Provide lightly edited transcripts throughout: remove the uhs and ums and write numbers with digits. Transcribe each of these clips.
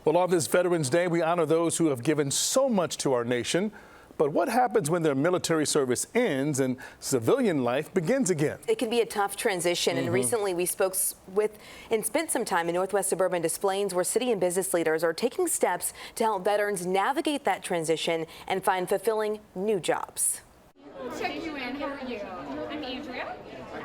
Well, on this Veterans Day, we honor those who have given so much to our nation. But what happens when their military service ends and civilian life begins again? It can be a tough transition. And recently we spoke with and spent some time in Northwest Suburban Des Plaines, where city and business leaders are taking steps to help veterans navigate that transition and find fulfilling new jobs. Check you in. How are you? I'm Andrea.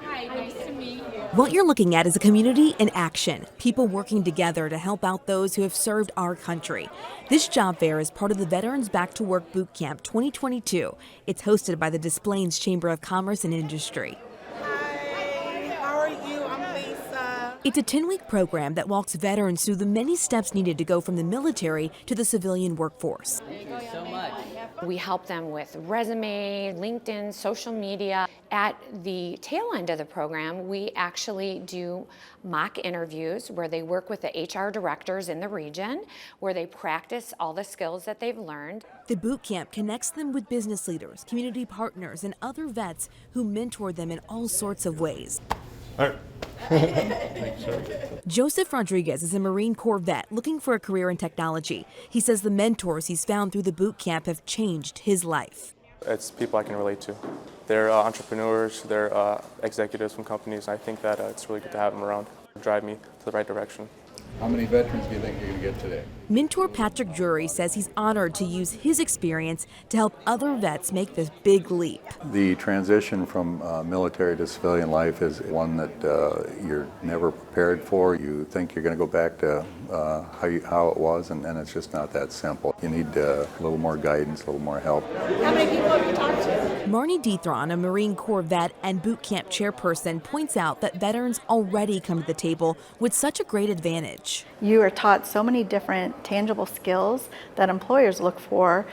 Hi, nice to meet you. What you're looking at is a community in action, people working together to help out those who have served our country. This job fair is part of the Veterans Back to Work Boot Camp 2022. It's hosted by the Des Plaines Chamber of Commerce and Industry. Hi, how are you? I'm Lisa. It's a 10-week program that walks veterans through the many steps needed to go from the military to the civilian workforce. Thank you so much. We help them with resume, LinkedIn, social media. At the tail end of the program, we actually do mock interviews where they work with the HR directors in the region, where they practice all the skills that they've learned. The boot camp connects them with business leaders, community partners, and other vets who mentor them in all sorts of ways. All right. Joseph Rodriguez is a Marine Corps vet looking for a career in technology. He says the mentors he's found through the boot camp have changed his life. It's people I can relate to. They're entrepreneurs, they're executives from companies. I think that it's really good to have them around, drive me to the right direction. How many veterans do you think you're going to get today? Mentor Patrick Drury says he's honored to use his experience to help other vets make this big leap. The transition from military to civilian life is one that you're never prepared for. You think you're going to go back to how it was, and it's just not that simple. You need a little more guidance, a little more help. How many people have you talked to? Marnie Dethron, a Marine Corps vet and boot camp chairperson, points out that veterans already come to the table with such a great advantage. You are taught so many different tangible skills that employers look for: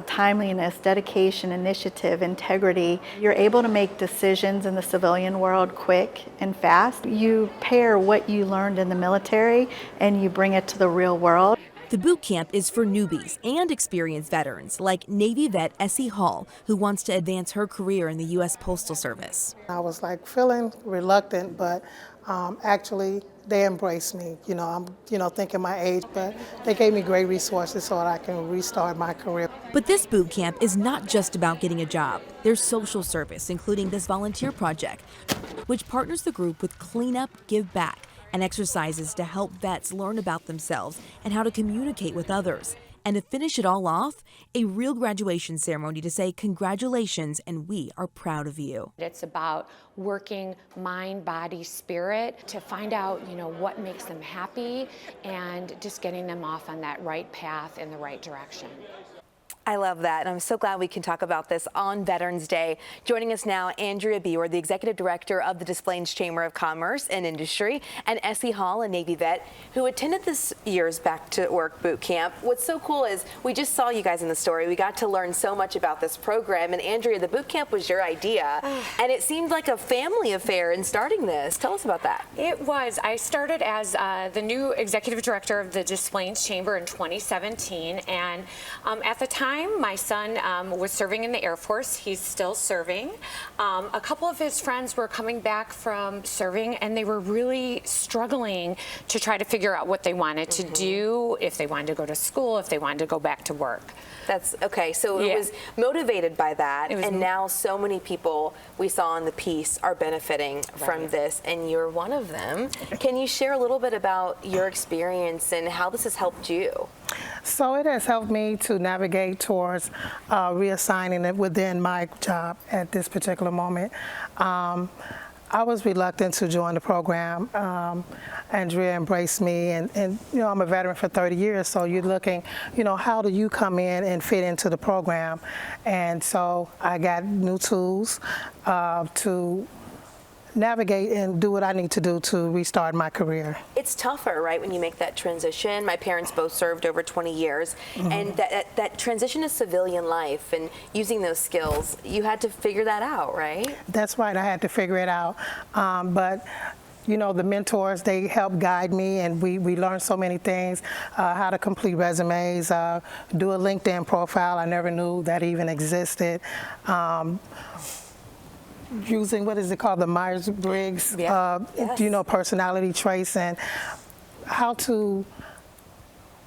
timeliness, dedication, initiative, integrity. You're able to make decisions in the civilian world quick and fast. You pair what you learned in the military and you bring it to the real world. The boot camp is for newbies and experienced veterans like Navy vet Essie Hall, who wants to advance her career in the U.S. Postal Service. I was like feeling reluctant, but actually they embraced me. I'm thinking my age, but they gave me great resources so that I can restart my career. But this boot camp is not just about getting a job. There's social service, including this volunteer project, which partners the group with Clean Up, Give Back, and exercises to help vets learn about themselves and how to communicate with others. And to finish it all off, a real graduation ceremony to say congratulations and we are proud of you. It's about working mind, body, spirit to find out, what makes them happy and just getting them off on that right path in the right direction. I love that, and I'm so glad we can talk about this on Veterans Day. Joining us now, Andrea Bewer, the Executive Director of the Des Plaines Chamber of Commerce and Industry, and Essie Hall, a Navy vet, who attended this year's Back to Work Boot Camp. What's so cool is we just saw you guys in the story. We got to learn so much about this program, and Andrea, the boot camp was your idea, and it seemed like a family affair in starting this. Tell us about that. It was. I started as the new Executive Director of the Des Plaines Chamber in 2017, and at the time, my son was serving in the Air Force. He's still serving. A couple of his friends were coming back from serving, and they were really struggling to try to figure out what they wanted to do, if they wanted to go to school, if they wanted to go back to work. That's okay. So it was motivated by that, and now so many people we saw in the piece are benefiting from this, and you're one of them. Can you share a little bit about your experience and how this has helped you? So it has helped me to navigate towards reassigning it within my job at this particular moment. I was reluctant to join the program. Andrea embraced me, and I'm a veteran for 30 years, so you're looking, how do you come in and fit into the program? And so I got new tools to navigate and do what I need to do to restart my career. It's tougher, right, when you make that transition. My parents both served over 20 years, and that transition to civilian life and using those skills, you had to figure that out, right? That's right, I had to figure it out. But the mentors, they helped guide me, and we learned so many things, how to complete resumes, do a LinkedIn profile. I never knew that even existed. Using, what is it called, the Myers-Briggs, personality traits, and how to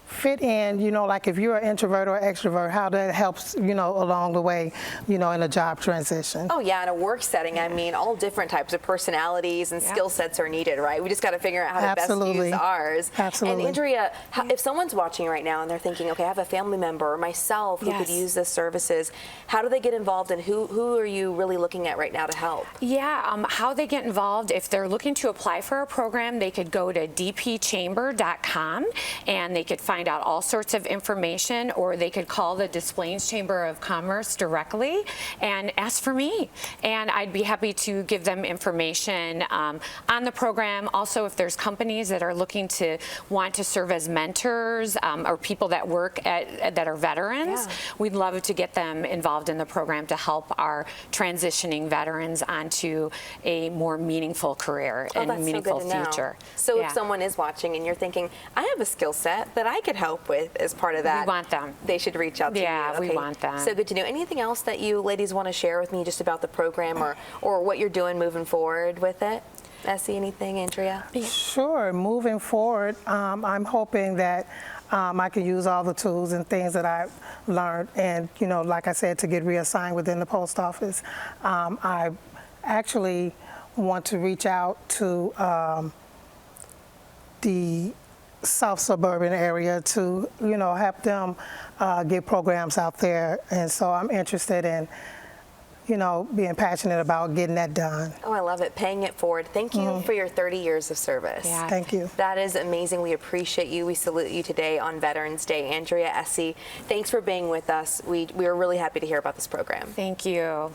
fit in, you know, like if you're an introvert or extrovert, how that helps, you know, along the way, you know, in a job transition. Oh yeah, in a work setting, I mean, all different types of personalities and skill sets are needed, right? We just got to figure out how to best use ours. Absolutely. And Andrea, if someone's watching right now and they're thinking, okay, I have a family member or myself who could use this services, how do they get involved, and who are you really looking at right now to help? Yeah, how they get involved, if they're looking to apply for a program, they could go to dpchamber.com and they could find out all sorts of information, or they could call the Des Plaines Chamber of Commerce directly and ask for me. And I'd be happy to give them information on the program. Also, if there's companies that are looking to want to serve as mentors or people that work that are veterans, we'd love to get them involved in the program to help our transitioning veterans onto a more meaningful career and meaningful future. So if someone is watching and you're thinking, I have a skill set that I could help with as part of that, we want them. They should reach out to you. Yeah, we want them. So good to know. Anything else that you ladies want to share with me just about the program or what you're doing moving forward with it? Essie, anything, Andrea? Sure. Moving forward, I'm hoping that I can use all the tools and things that I've learned, and you know, like I said, to get reassigned within the post office. I actually want to reach out to the South Suburban area to, you know, help them get programs out there, and so I'm interested in, you know, being passionate about getting that done. Oh, I love it. Paying it forward. Thank you for your 30 years of service. Yeah. Thank you. That is amazing. We appreciate you. We salute you today on Veterans Day. Andrea, Essie, thanks for being with us. We are really happy to hear about this program. Thank you.